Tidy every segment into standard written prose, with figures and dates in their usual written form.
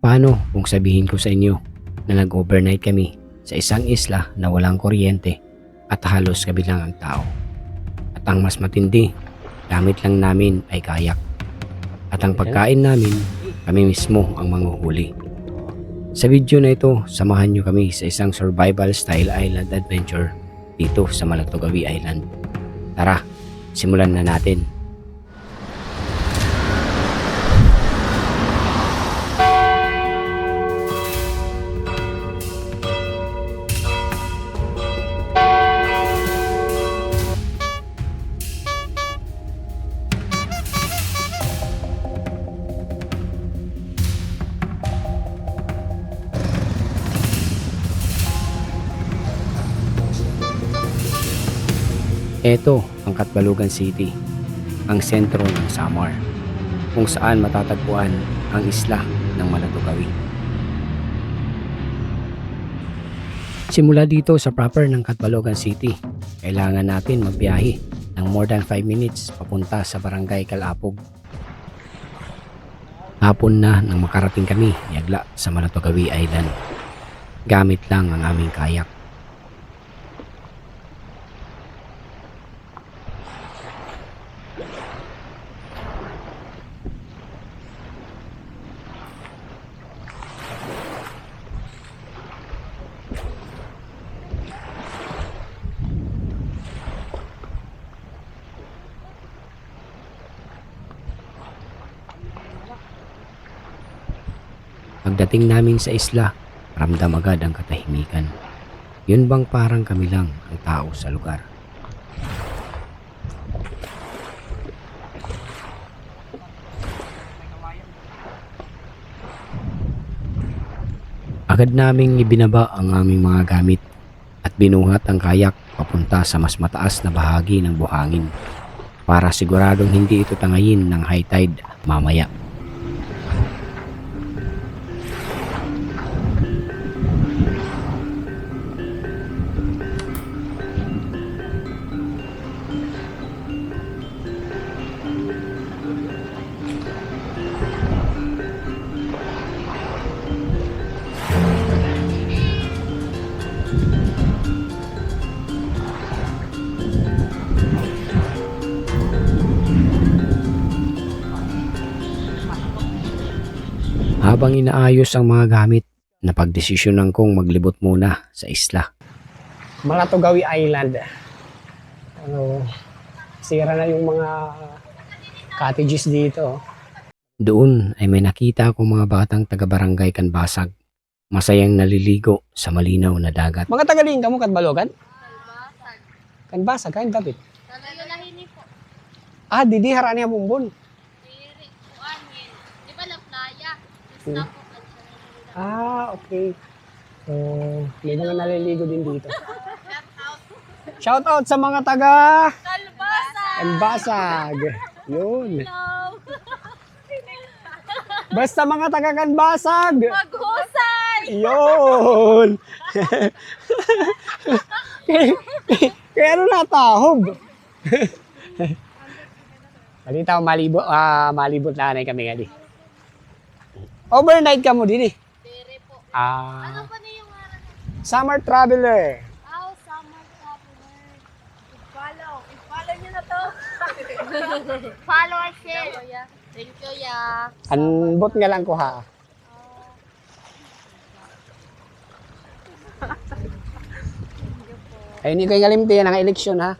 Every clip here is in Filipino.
Paano kung sabihin ko sa inyo na nag-overnight kami sa isang isla na walang kuryente at halos kabilang ang tao? At ang mas matindi, gamit lang namin ay kayak. At ang pagkain namin, kami mismo ang manghuhuli. Sa video na ito, samahan nyo kami sa isang survival style island adventure dito sa Malatugawi Island. Tara, simulan na natin. Ito ang Catbalogan City, ang sentro ng Samar, kung saan matatagpuan ang isla ng Malatugawi. Simula dito sa proper ng Catbalogan City, kailangan natin magbiyahe ng more than 5 minutes papunta sa Barangay Calapog. Hapon na nang makarating kami yagla sa Malatugawi Island. Gamit lang ang aming kayak. Pagdating namin sa isla, ramdam agad ang katahimikan. Yun bang parang kami lang ang tao sa lugar? Agad naming ibinaba ang aming mga gamit at binuhat ang kayak papunta sa mas mataas na bahagi ng buhangin para siguradong hindi ito tangayin ng high tide mamaya. Habang inaayos ang mga gamit, napagdesisyonan kong maglibot muna sa isla. Malatugawi Island. Sira na yung mga cottages dito. Doon ay may nakita akong mga batang taga-barangay Canbasag, masayang naliligo sa malinaw na dagat. Mga tagaling ka mo, Catbalogan? Canbasag, kain David. Talayolahin po. Ah, didi harani ang bumbon. Diri, kuanin. Di ba la playa? Isla po kan siya naliligo. Ah, okay. So, may mga naliligo din dito. Shout out sa mga taga Kalbasa! Canbasag. Yun. Hello! Basta mga taga Canbasag. Maghusay! Yun. Kaya ano natahog? Malita ko malibot na kami nga di. Overnight ka mo din eh. Diri po. Ah, Ano pa na yung araw? summer traveler. Oh, summer traveler. I-follow nyo na to. Follow us here. Thank you, ya. Anbot nga lang ko ha. Ay, hindi ko yung alimti yan ang eleksyon ha.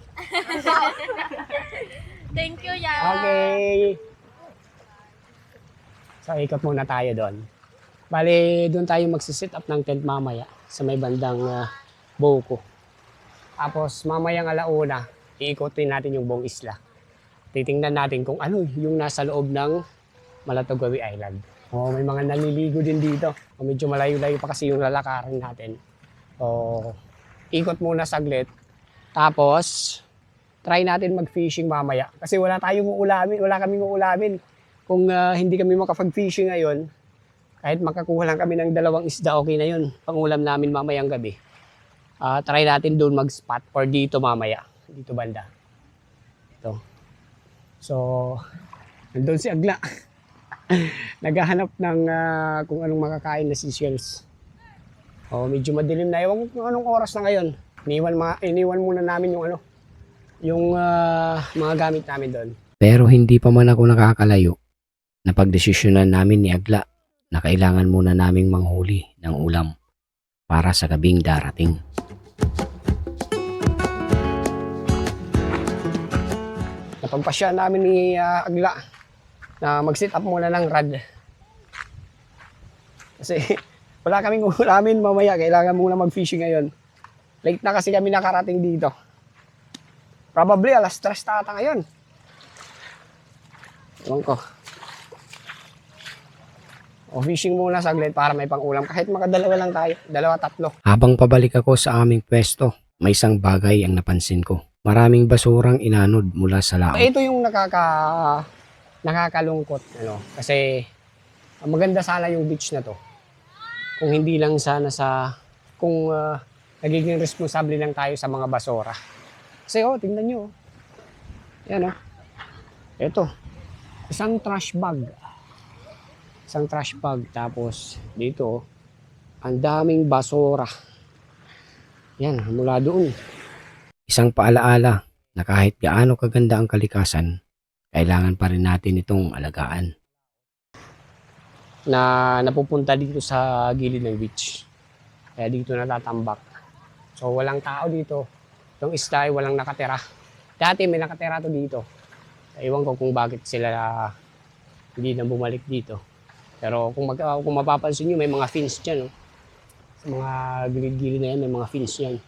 Thank you, ya. Okay. So, ikot muna tayo doon. Bali, doon tayo magsisit up ng tent mamaya sa may bandang Boko. Tapos, mamayang alauna, iikotin natin yung buong isla. Titingnan natin kung ano yung nasa loob ng Malatugawi Island. Oh, may mga naliligo din dito. O, medyo malayo-layo pa kasi yung lalakarin natin. So, ikot muna saglit. Tapos, try natin mag-fishing mamaya. Kasi wala kaming uulamin. Kung hindi kami makapag-fishing ngayon, kahit makakuha lang kami ng 2 isda, okay na yun. Pangulam namin mamayang gabi. Try natin doon mag-spot or dito mamaya. Dito banda. Ito. So, nandun si Agla. Naghahanap ng kung anong makakain na seashells. Oh, medyo madilim na. Ewan ko kung anong oras na ngayon. Iniwan muna namin yung mga gamit namin doon. Pero hindi pa man ako nakakalayo, napagdesisyonan namin ni Agla na kailangan muna naming manghuli ng ulam para sa gabing darating. Napagpasya namin ni Agla na mag-sit up muna ng rad. Kasi wala kaming ulamin mamaya, kailangan muna mag-fishing ngayon. Late na kasi kami nakarating dito. Probably alas 3 tata ngayon. Ewan ko. O fishing muna saglit para may pang-ulam. Kahit makadalawa lang tayo. 2, 3. Habang pabalik ako sa aming pwesto, may isang bagay ang napansin ko. Maraming basurang inanod mula sa laot. Ito yung nakakalungkot. Kasi maganda sana yung beach na to. Kung hindi lang sana kung nagiging responsable lang tayo sa mga basura. Kasi tingnan nyo. Yan Ito. Isang trash bag. Tapos dito, ang daming basura. Yan, mula doon. Isang paalaala na kahit gaano kaganda ang kalikasan, kailangan pa rin natin itong alagaan. Na napupunta dito sa gilid ng beach. Kaya dito natatambak. So walang tao dito. Itong isla ay walang nakatira. Dati may nakatira to dito. Ewan ko kung bakit sila hindi na bumalik dito. Pero kung mapapansin nyo, may mga fins dyan. Sa mga gilid-gilid na yan, may mga fins yan.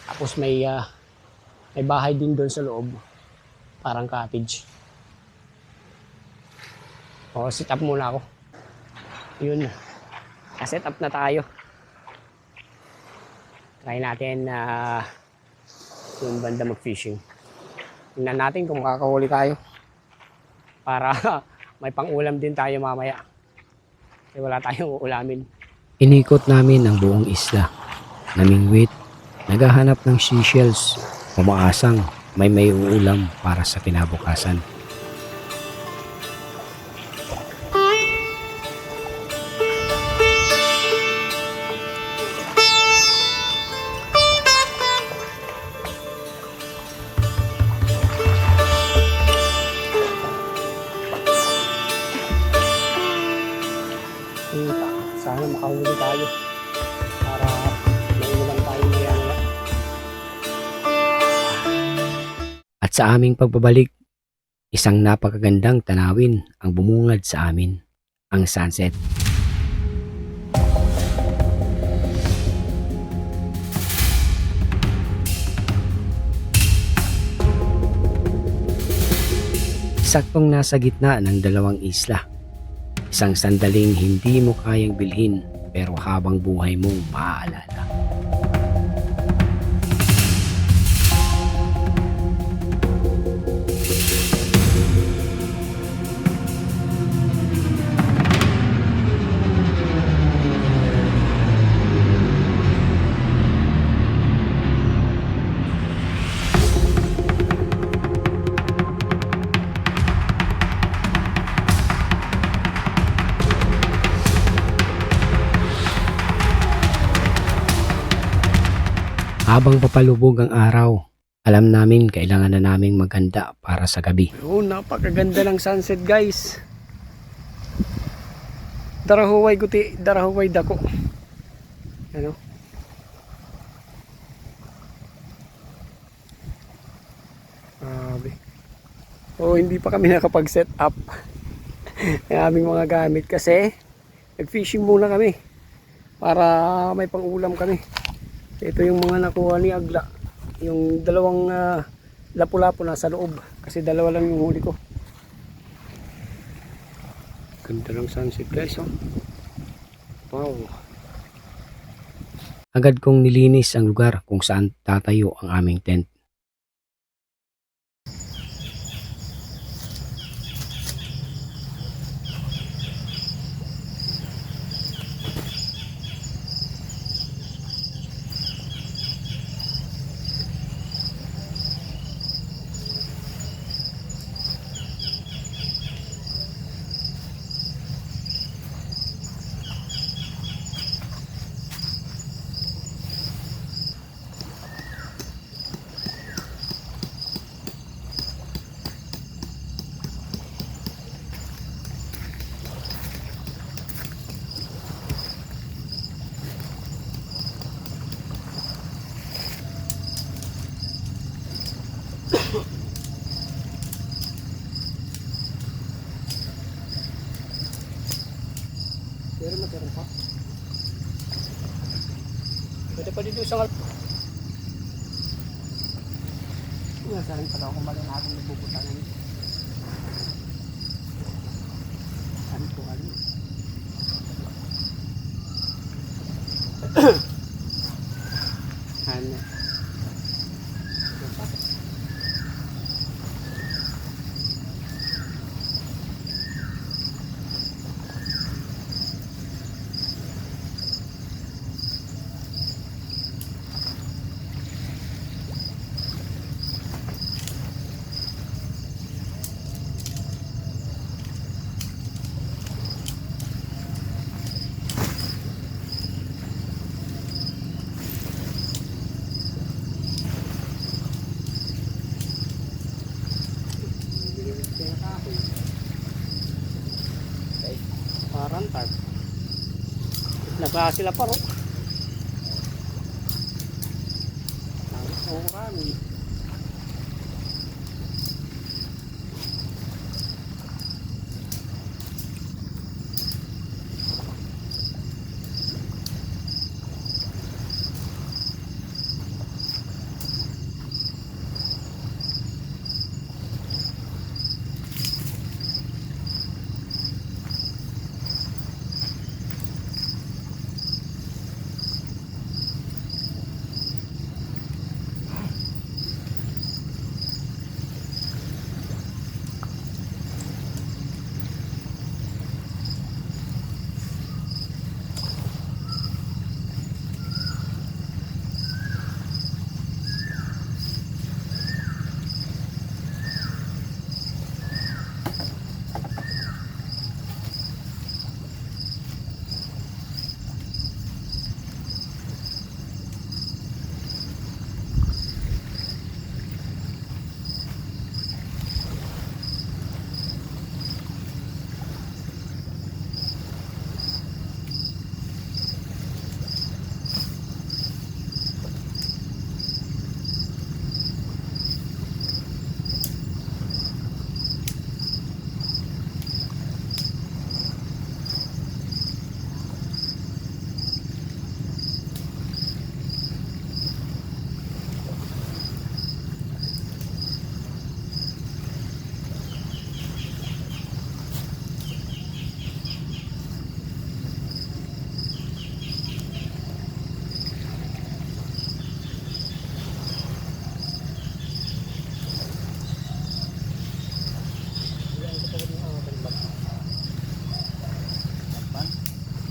Tapos may bahay din doon sa loob. Parang cottage. Sit up muna ako. Yun. Set up na tayo. Try natin yung banda mag-fishing. Tingnan natin kung makakahuli tayo. Para may pang-ulam din tayo mamaya. Kasi wala tayong ulamin. Inikot namin ang buong isla. Namingwit, naghahanap ng seashells, umaasang may uulam para sa kinabukasan. Sana makahuli tayo para maulam tayo maya-maya. At sa aming pagbabalik, isang napakagandang tanawin ang bumungad sa amin, ang sunset. Saktong nasa gitna ng dalawang isla. Isang sandaling hindi mo kayang bilhin pero habang buhay mong maaalala. Habang papalubog ang araw, alam namin kailangan na naming maghanda para sa gabi. Napakaganda ng sunset guys. Darahuway guti, darahuway dako. Hindi pa kami nakapag-set up ng aming mga gamit kasi nag-fishing muna kami para may pang-ulam kami. Ito yung mga nakuha ni Agla. Yung dalawang lapu-lapu nasa loob. Kasi dalawa lang yung huli ko. Ganda ng sunset guys. Wow. Agad kong nilinis ang lugar kung saan tatayo ang aming tent. Pero magkaroon pa. Pwede pa dito sa nasaling pa daw kung bali natin nagbubutangan. Ano po ano? Ano? Parang tarp. Nagkaka sila paro. Oo kami.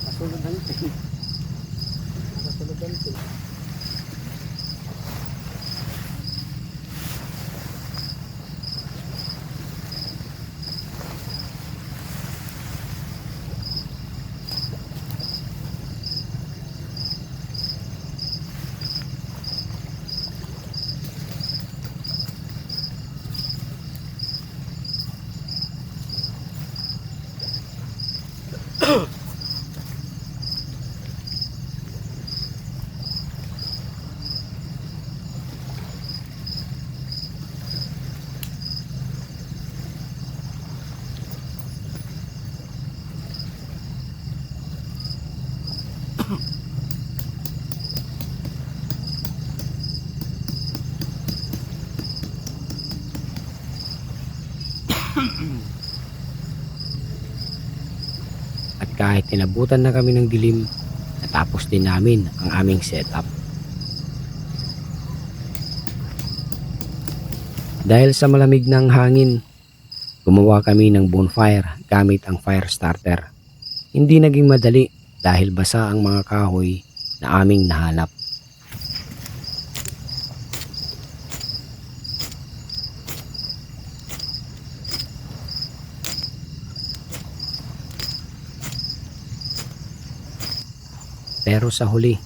Masuludan din. Masuludan din. At kahit tinabutan na kami ng dilim, natapos din namin ang aming setup. Dahil sa malamig ng hangin, gumawa kami ng bonfire gamit ang fire starter. Hindi naging madali dahil basa ang mga kahoy na aming nahanap. Pero sa huli,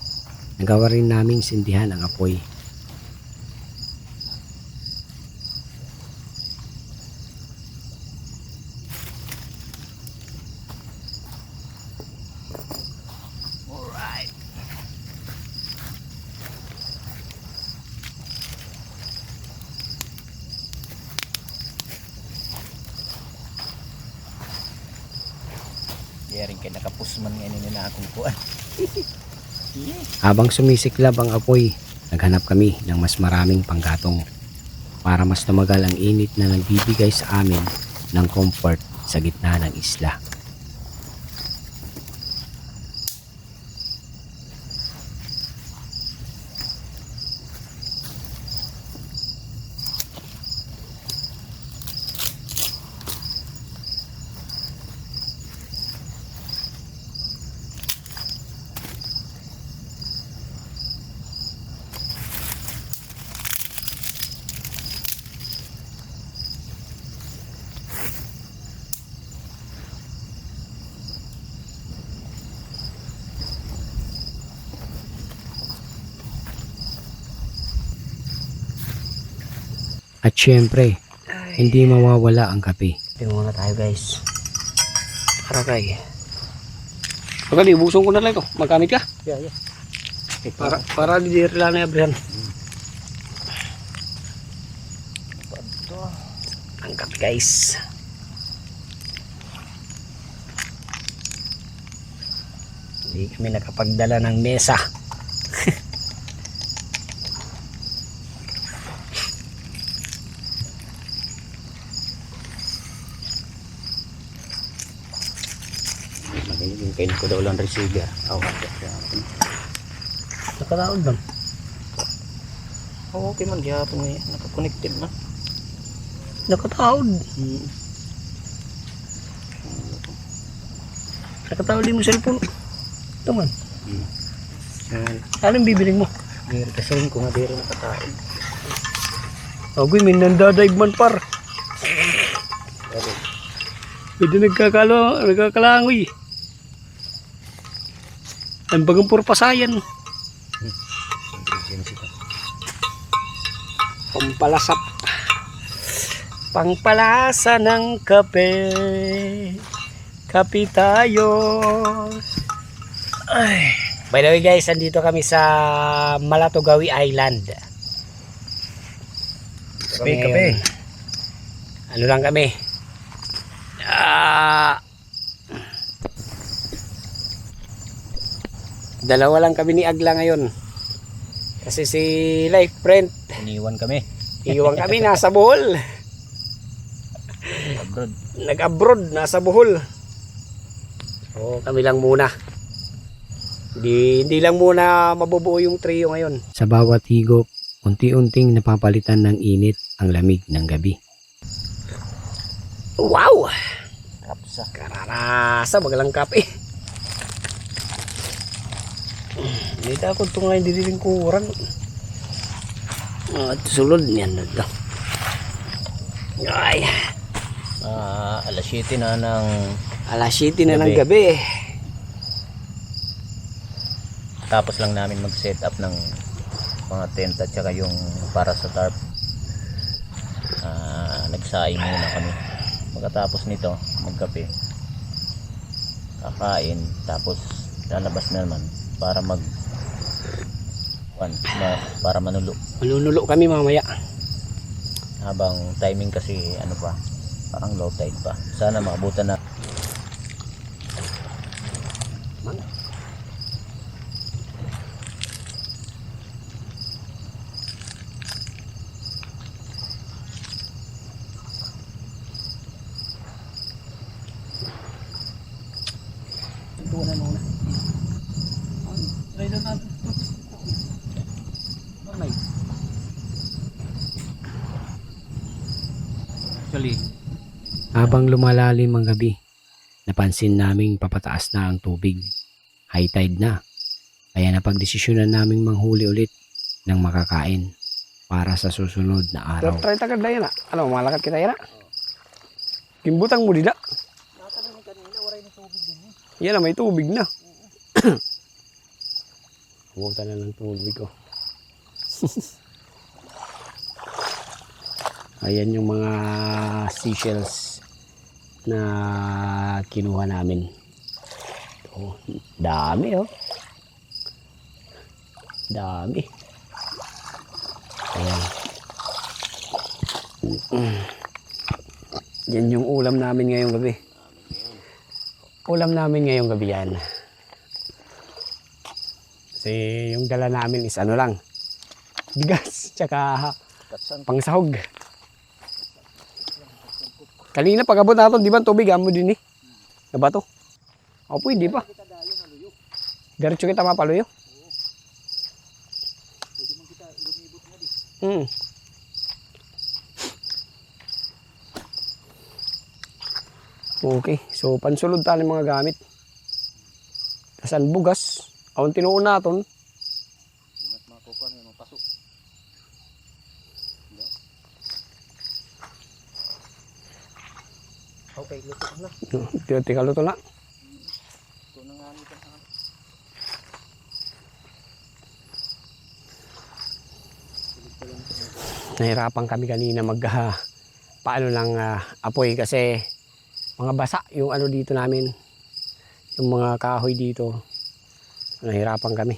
nagawa rin naming sindihan ang apoy. Kaya rin kay nakapusman nga nila akong kuan. Habang sumisiklab ang apoy, naghanap kami ng mas maraming panggatong para mas tumagal ang init na nagbibigay sa amin ng comfort sa gitna ng isla. At syempre, hindi mawawala ang kape. Tingnan muna tayo guys. Harakay. Pagkali, busong ko na lang ito. Magkamit ka? Yeah. Para di rila na yabrihan. Ang kape guys. Hindi kami nakapagdala ng mesa. Magaling yung kain ko daw lang receiver. Nakaraod lang. Okay man, gihapon nga naka-connected na. Nakataod. Nakataod din mo cellphone. Ito man. Anong bibiling mo? Meron kasi rin ko nga dito nakataon. Agoy, may nandadive man par. Hindi nagkakalangoy. Ang bagang purpasayan. Pampalasap. Pangpalasa ng kape. Kape tayo. Ay. By the way guys, andito kami sa Malatugawi Island. Kape. Ano lang kami? Dalawa lang kami ni Agla ngayon. Kasi si life friend, Iniwan kami. iwan kami nasa Bohol. Abroad. Nag-abroad, nasa Bohol. So kami lang muna. Hindi lang muna mabubuo yung trio ngayon. Sa bawat higop, unti-unting napapalitan ng init ang lamig ng gabi. Wow! Kapsa. Kararasa, magalang kape. Hindi ako ito nga hindi rin kurang. Sulod niyan na ito. Ay, Alas 7 na ng alas 7 na ng gabi. tapos lang namin mag-set up ng mga tent at saka yung para sa tarp. Nagsaing muna kami. Pagkatapos nito, magkape. Kakain, tapos lalabas na naman para para manulo. Manunulo kami mamaya. Habang timing kasi ano pa, parang low tide pa. Sana makabutan na. Habang lumalalim ang gabi, napansin naming papataas na ang tubig. High tide na. Kaya napagdesisyonan naming manghuli ulit ng makakain para sa susunod na araw. Try tagad na yan ah. Ano, malakat kita yan ah. Kimbutang mo dida. Yan na, may tubig na. Huwag na ng tubig ko. Ayan yung mga seashells na kinuha namin. Oh, dami oh. Dami. Ayan. Yan yung ulam namin ngayong gabi. ulam namin ngayong gabi yan. Kasi yung dala namin is ano lang, bigas, tsaka pangsahog. Kanina pag-abot natin, di ba tubig amo din eh? Na ba to? O pwede pa. Diretso kita mapaluyo. Okay, so pansulod tayo ng mga gamit. Kasan bugas, awon tinuon natin. Okay, luto na. Tika luto na. Ito na nga nito. Nahirapan kami kanina paano lang apoy kasi mga basa yung ano dito namin, yung mga kahoy dito. Nahirapan kami,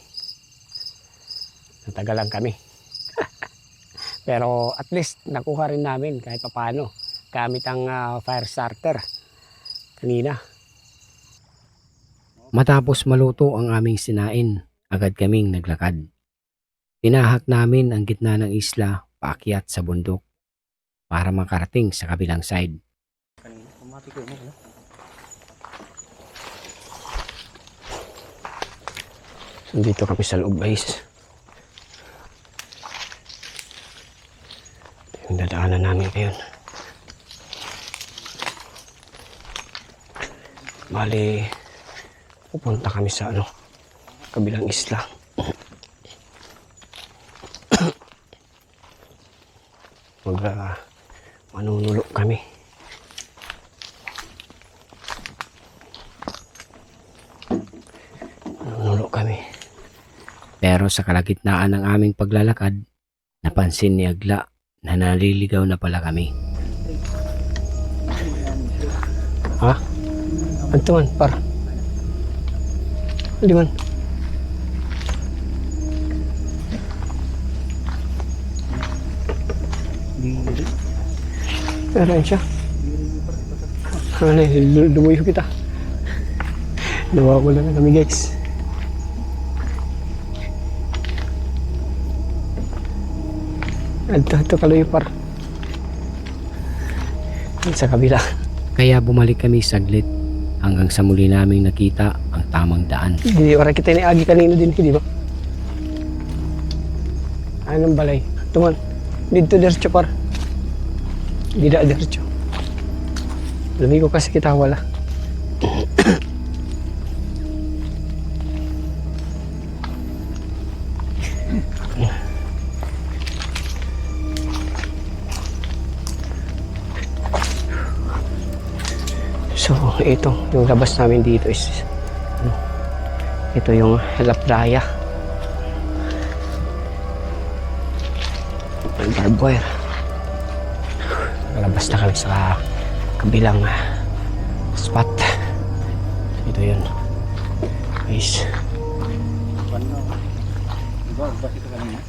natagalan kami. Pero at least nakuha rin namin kahit papaano gamit ang fire starter kanina. Matapos maluto ang aming sinain, agad kaming naglakad. Tinahak namin ang gitna ng isla paakyat sa bundok para makarating sa kabilang side. Dito kami sa loob guys. Yung dadaanan namin ngayon. Bali, pupunta kami sa kabilang isla. Manunulo kami. Pero sa kalagitnaan ng aming paglalakad, napansin ni Agla na naliligaw na pala kami. Ha? Anto man, par. Hindi man. Pero yan siya. Lumuyo kita. Nawawala na kami guys. Ito kaloy par. Sa kabila. Kaya bumalik kami saglit hanggang sa muli naming nakita ang tamang daan. Hindi, orang kita ni Agi kanino din, di ba? Anong balay? Tuman, dito diretso par. Di da diretso. Lumigo kasi kita wala. So, ito, yung labas namin dito is ito yung La Playa. Ang barbed wire. Labas na kami sa kabilang spot. Ito yun. Guys.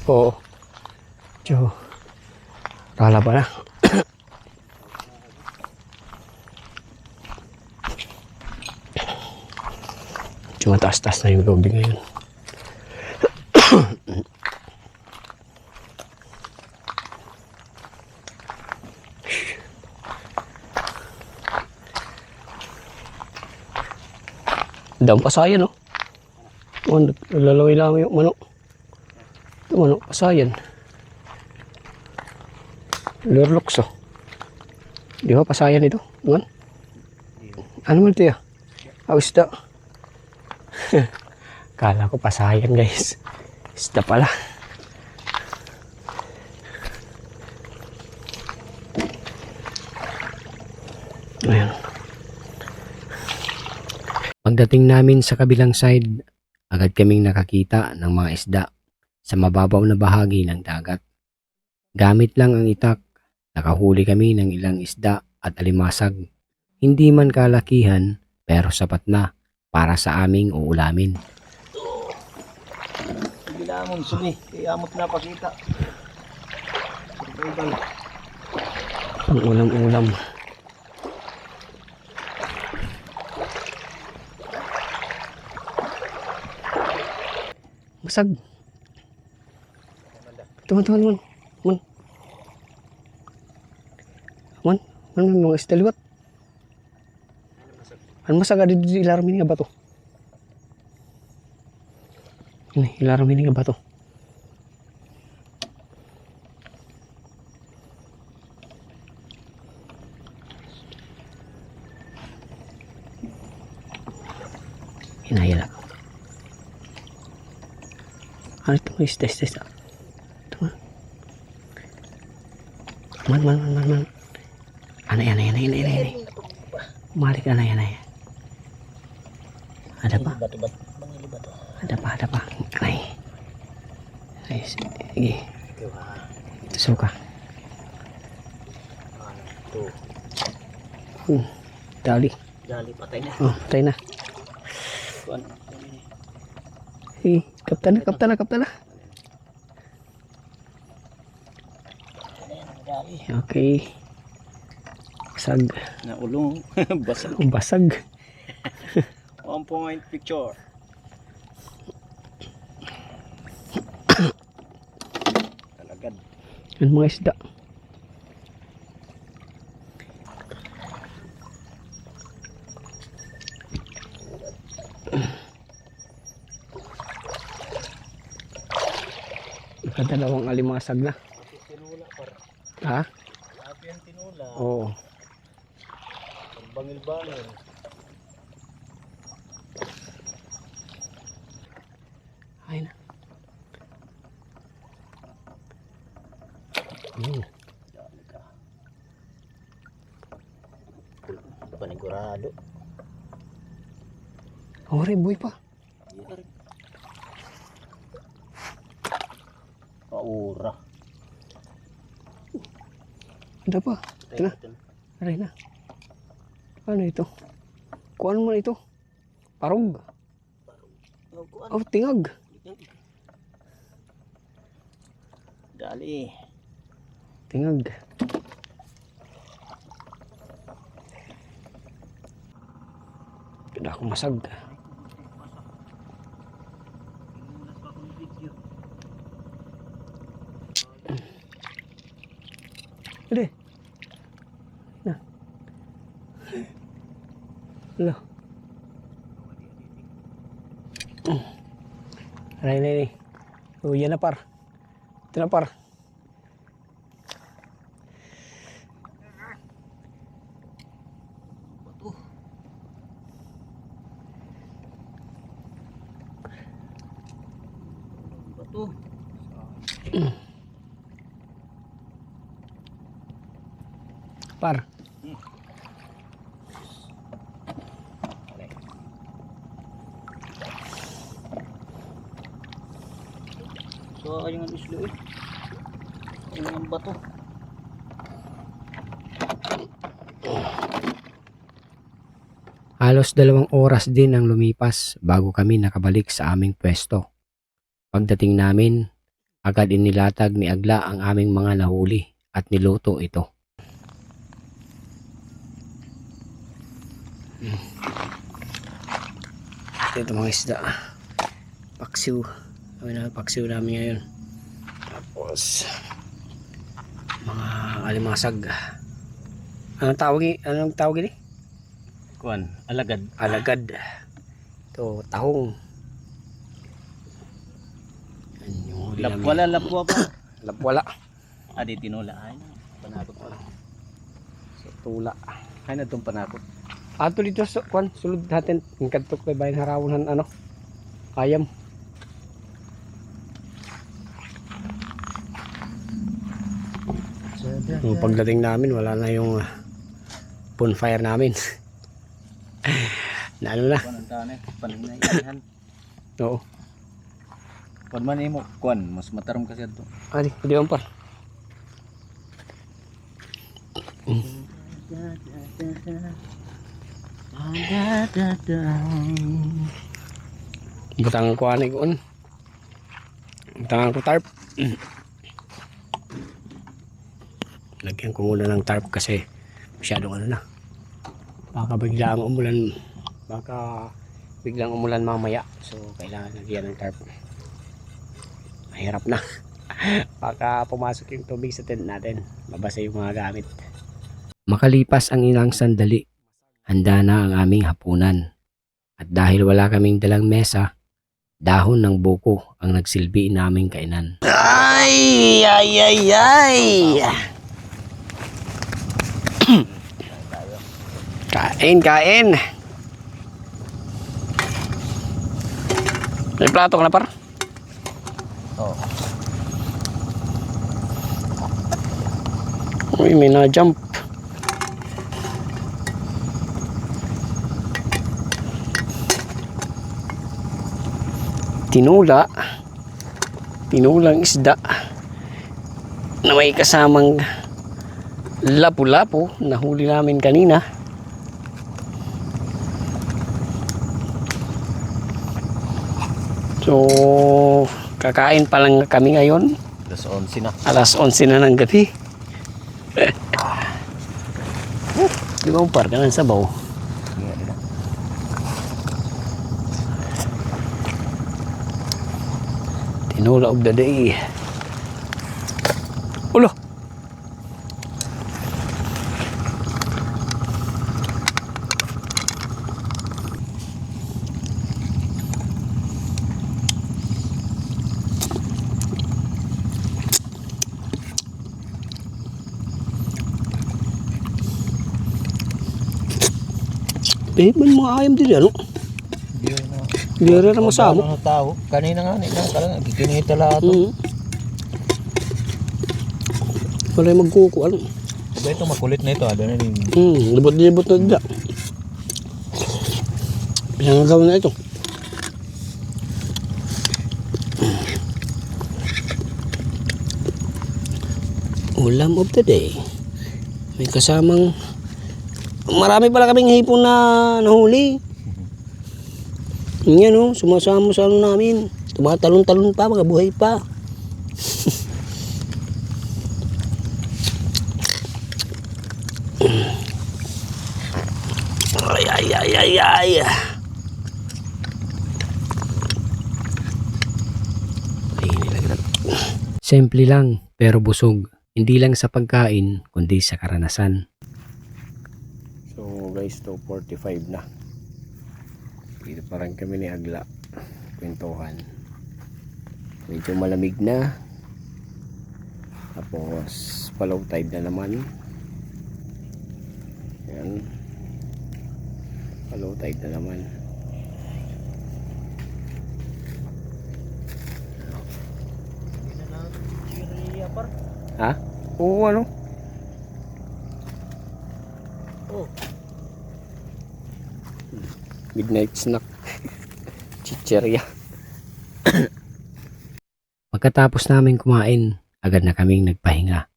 Oo. So, rala ba na? Cuma taas-taas na yung lobby ngayon. Dam pasayan, no? Lalaway lang yung manok. Ito manok, pasayan. Lurloks, oh. Di ba pasayan ito? Man? Ano man ito ya? Awis da. Kala ko pasayan guys. Isda pala. Ayan. Pagdating namin sa kabilang side, agad kaming nakakita ng mga isda sa mababaw na bahagi ng dagat. Gamit lang ang itak, nakahuli kami ng ilang isda at alimasag. Hindi man kalakihan pero sapat na para sa aming uulamin. Bilamon sumi, amot na pakita. Ang ulam-ulam. Masag. Tuman, tuman, tuman. Man. Man, mga isda liwat. Ano masag ada di ilaram ini nga bato? Ini ilaram ini nga bato. Hinahila. Ano ito mga isda. Ito nga. Man. Anay. Malik anay. Ada pa? Bato-bato. Mga bato. Ada pa. Anay. Ay, sige. Ito suka. Ito. Dali. Dali, patay na. Oh, tayo na. Kuan. Kapta na. Dali. Okay. Basag. Naulong. Basag. Basag. 1 point picture. Talagad. Yan mga isda. Nakadalawang alimasag na. Tinula par. Ha? Sabi ang tinula. Oo. Bangil-bangil. Ay na. Dali ka. Panigurado. Ore, boy pa. Paura. Ada pa. Ito na. Aray na. Ano ito? Kuan mo ito? Parog. Oh, tingag. Dali. Tingag. Kada ako masag. Ade. Na. Lo. Aray. Oh, yan na par. Ito na par. Bato. Par. So, yung islo eh. Yung bato. Halos 2 oras din ang lumipas bago kami nakabalik sa aming pwesto. Pagdating namin, agad inilatag ni Agla ang aming mga nahuli at niluto ito. Ito mga isda. Paksiw. Paksiw namin ngayon. Tapos mga alimasag. Anong tawag ini? Kuan, alagad. Alagad. Ito, tahong. Yan yung huli namin. Lapwala, lapwa pa. Lapwala. Adi tinula. Ay, panakot pala. So, tula. Ay, na itong panakot. Ato dito sa sulod natin. Yung kadtok kay bayan harawon ayam. Yung pagdating namin, wala na yung bonfire namin. Na ano na? Kuan ang tanay. Paninayan. Oo. Kuan man mo. Kuan, mas mataram kasi ito. Adi, hindi ang par. Butangan ko ani ko. Butangan ko tarp. Lagyan ko muna ng tarp kasi masyadong na. Baka biglang umulan mamaya. So kailangan lagyan ng tarp. Mahirap na. Baka pumasok yung tubig sa tent natin. Mabasa yung mga gamit. Makalipas ang ilang sandali, handa na ang aming hapunan. At dahil wala kaming dalang mesa, dahon ng buko ang nagsilbi naming kainan. Ay! Ay! Ay! Ay! Kain! Kain! May plato ka na par? Oh. Uy, may na-jump. Tinulang isda na may kasamang lapu-lapu na huli namin kanina. So, kakain pa lang kami ngayon. Alas 11 na. Alas 11 na ng gabi. Di ba par ka ng sabaw? Sige, na. Tinula of the day. Ulo! May mga ayam din ano? Hindi rin naman sa mo. Ano tao? Kanina nga nila kalang giginita lahat. Wala yung magkuko ano. Diba ito makulit na ito? Ano na rin? Libot-libot na dida. Pinangagawa na ito. Ulam of the day. May kasamang marami pala kaming hipon na nahuli. Yan o, sumasama sa ano namin. Tumatalon-talon pa, mga buhay pa. Ay, ay, ay, ay, ay. Simple lang pero busog. Hindi lang sa pagkain kundi sa karanasan. So guys, 2:45 na. Dito pa rin kami ni Agla. Kwentuhan. Medyo malamig na. Tapos pa-low tide na naman. Yan. Pa-low tide na naman. Ha? Oo, ano? Oh. Midnight snack. Chicheria. Pagkatapos namin kumain, agad na kaming nagpahinga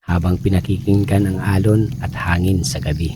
habang pinakikinggan ang alon at hangin sa gabi.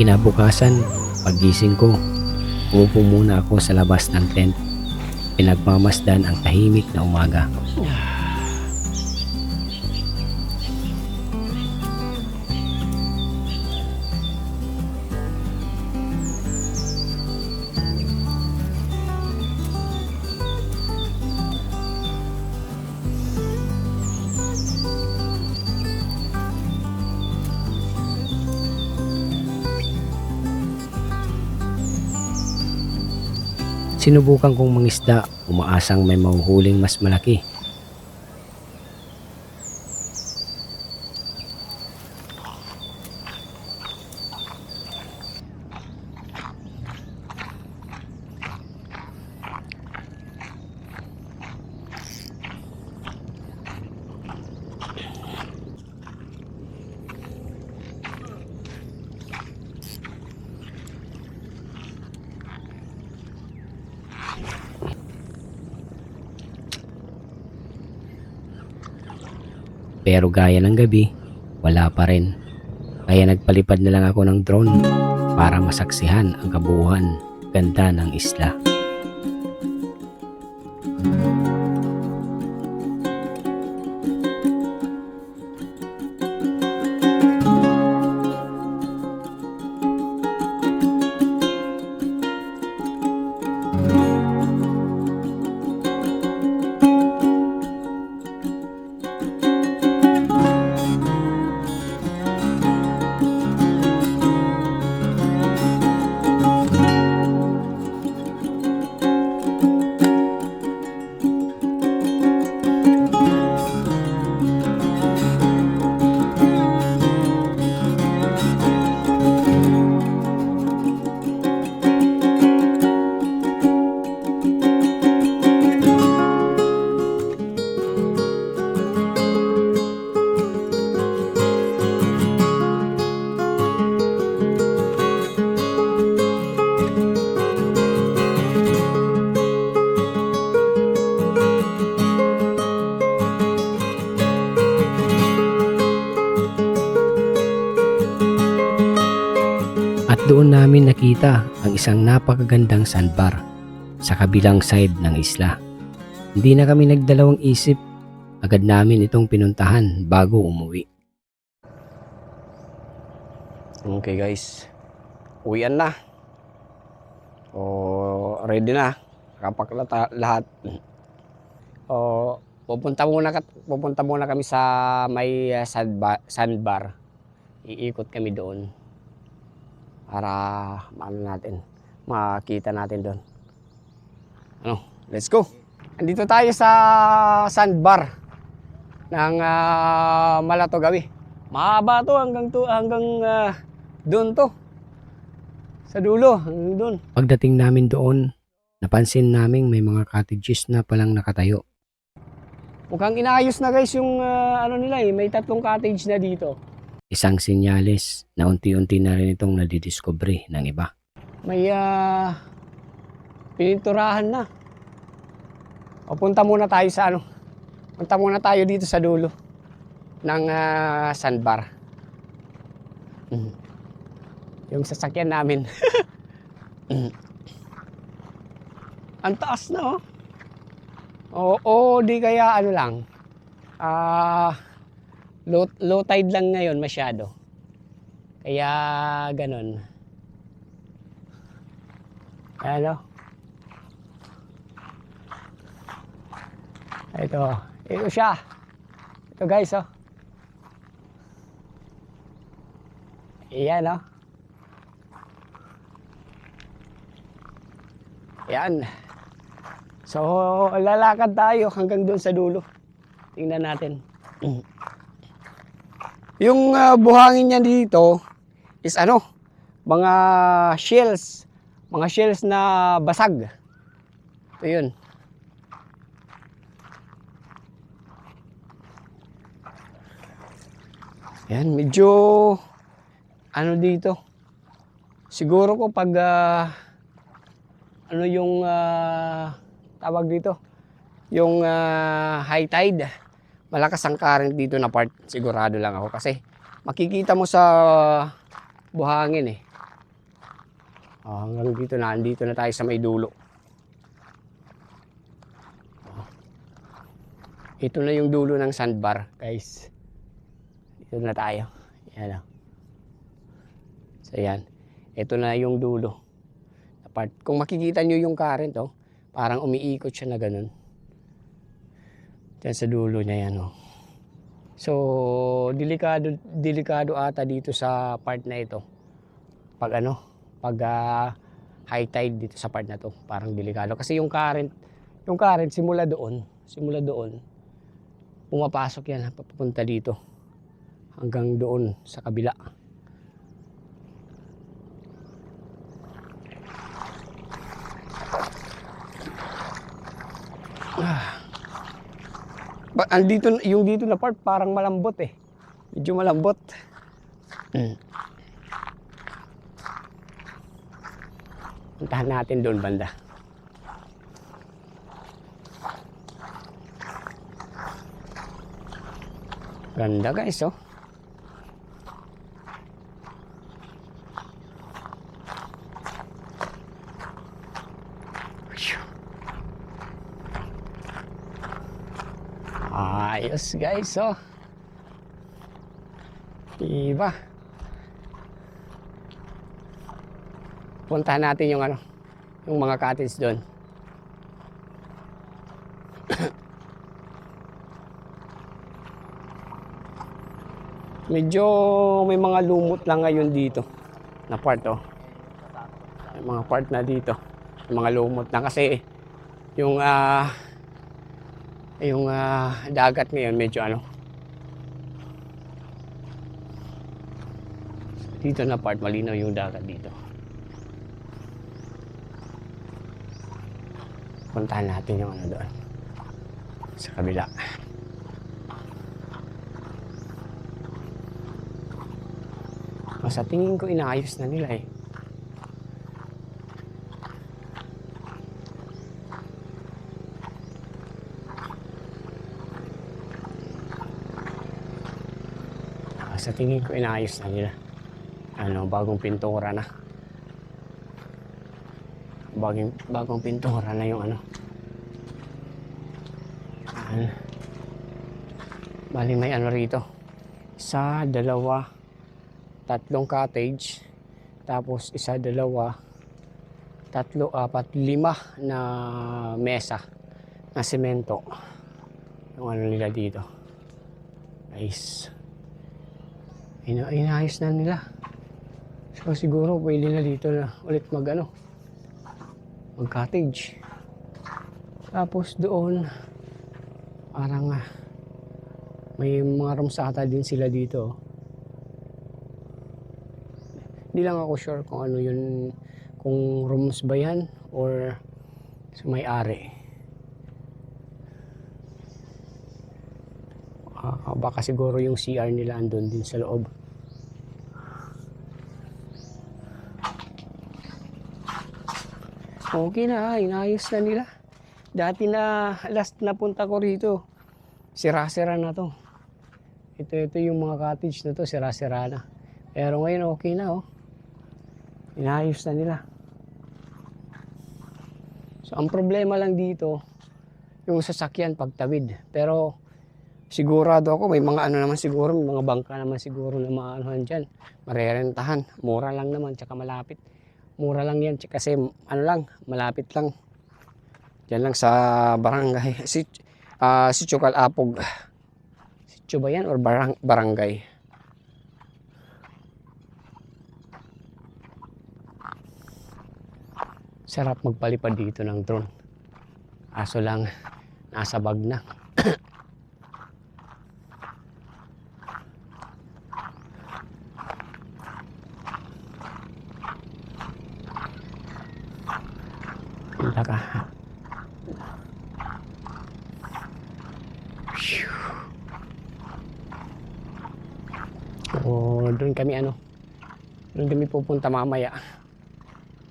Kinabukasan, paggising ko, umupo muna ako sa labas ng tent. Pinagmamasdan ang tahimik na umaga. Sinubukan kong mangisda, umaasang may mahuhuling mas malaki. Pero gaya ng gabi, wala pa rin. Kaya nagpalipad na lang ako ng drone para masaksihan ang kabuuan ganda ng isla. At doon namin nakita ang isang napakagandang sandbar sa kabilang side ng isla. Hindi na kami nagdalawang isip, agad namin itong pinuntahan bago umuwi. Okay guys, uwian na. O ready na. Kapakla lahat. O pupunta muna kami sa may sandbar. Iikot kami doon para makita natin doon. Ano, let's go. Andito tayo sa sandbar ng Malatogawi. Mahaba to hanggang doon to. Sa dulo, hanggang doon. Pagdating namin doon, napansin naming may mga cottages na palang nakatayo. Mukhang inaayos na guys yung may 3 cottage na dito. Isang senyales na unti-unti na rin itong nadidiscovery ng iba. May pininturahan na. O punta muna tayo sa punta muna tayo dito sa dulo ng sandbar. Yung sasakyan namin. Ang taas na Oo, di kaya lang. Low tide lang ngayon masyado. Kaya ganun. Ito siya. Ito guys, Ayan, Ayan. So, lalakad tayo hanggang doon sa dulo. Tingnan natin. Yung buhangin niya dito is mga shells. Mga shells na basag. Ito yun. Yan, medyo dito. Siguro ko pag yung tawag dito, yung high tide, malakas ang current dito na part, sigurado lang ako kasi makikita mo sa buhangin Hanggang dito na, andito na tayo sa may dulo. Ito na yung dulo ng sandbar, guys. Dito na tayo. Yan. So yan. Ito na yung dulo. Kung makikita nyo yung current, parang umiikot siya na ganun. Diyan sa dulo niya yan. So, delikado ata dito sa part na ito. Pag high tide dito sa part na to, parang delikado. Kasi yung current simula doon, pumapasok yan, papunta dito. Hanggang doon sa kabila. Andito, yung dito na part parang malambot eh. Medyo malambot. Puntahan natin doon banda. Ganda guys, Ayos guys, Diba? Puntahan natin yung yung mga cottage doon. Medyo may mga lumot lang ngayon dito na part, May mga part na dito. May mga lumot na kasi yung dagat ngayon medyo dito na part malinaw yung dagat dito. Puntahan natin yung doon sa kabila. Sa tingin ko inaayos na nila eh. Sa tingin ko inaayos na nila. Bagong pintura na. Bagong pintura na yung Bali may rito. Isa, dalawa, tatlong cottage. Tapos isa, dalawa, tatlo, apat, lima na mesa na semento. Yung nila dito. Nice. Inayos na nila. So siguro pwede na dito na ulit mag-cottage. Tapos doon parang may mga rooms ata din sila dito. Hindi lang ako sure kung yun, kung rooms ba yan or sa may-ari. Baka siguro yung CR nila andun din sa loob. Okay na, inayos na nila. Dati na last na punta ko rito, sira-sira na to. Ito yung mga cottage na to, sira-sira na. Pero ngayon okay na Inayos na nila. So ang problema lang dito, yung sasakyan pagtawid. Pero sigurado ako may mga naman siguro, may mga bangka naman siguro na maanohan dyan. Marerentahan, mura lang naman, tsaka malapit. Mura lang yan, kasi malapit lang. Diyan lang sa barangay. Sitio Calapog. Sitio ba yan or barangay? Sarap magpalipad dito ng drone. Aso lang, nasa bag na. Punta ka. Doon kami doon kami pupunta mamaya.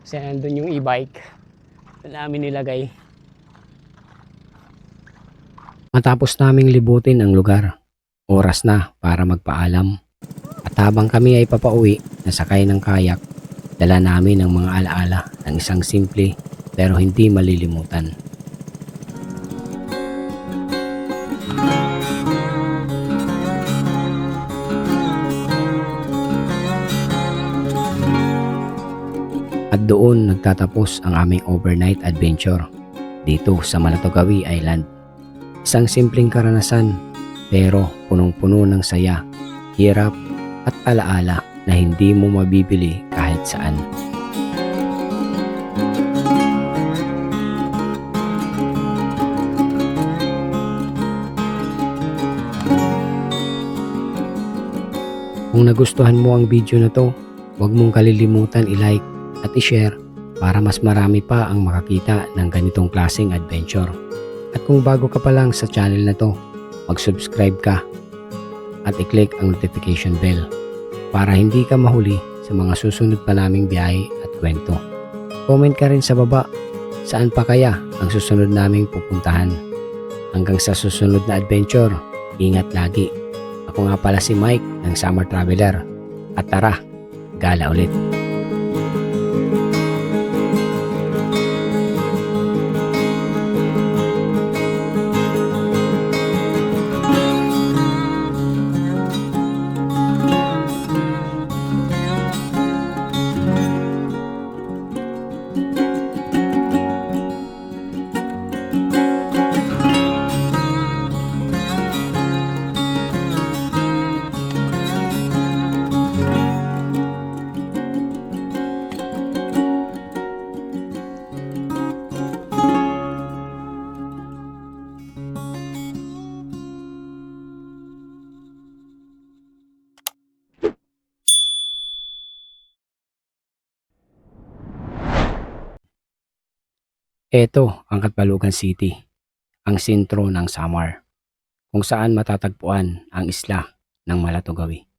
Kasi nandun yung e-bike. Doon namin nilagay. Matapos naming libutin ang lugar, oras na para magpaalam. At habang kami ay papauwi, nasakay ng kayak, Dala namin ang mga alaala ng isang simple pero hindi malilimutan. At doon nagtatapos ang aming overnight adventure dito sa Malatogawi Island. Isang simpleng karanasan pero punong-puno ng saya, hirap at alaala na hindi mo mabibili kahit saan. Kung nagustuhan mo ang video na to, huwag mong kalilimutan i-like at i-share para mas marami pa ang makakita ng ganitong klaseng adventure. At kung bago ka pa lang sa channel na to, mag-subscribe ka at i-click ang notification bell para hindi ka mahuli sa mga susunod pa naming biyahe at kwento. Comment ka rin sa baba saan pa kaya ang susunod naming pupuntahan. Hanggang sa susunod na adventure, ingat lagi. Ako nga pala si Mike ng Summer Traveler. At tara, gala ulit. Ito ang Catbalogan City, ang sentro ng Samar, kung saan matatagpuan ang isla ng Malatogawi.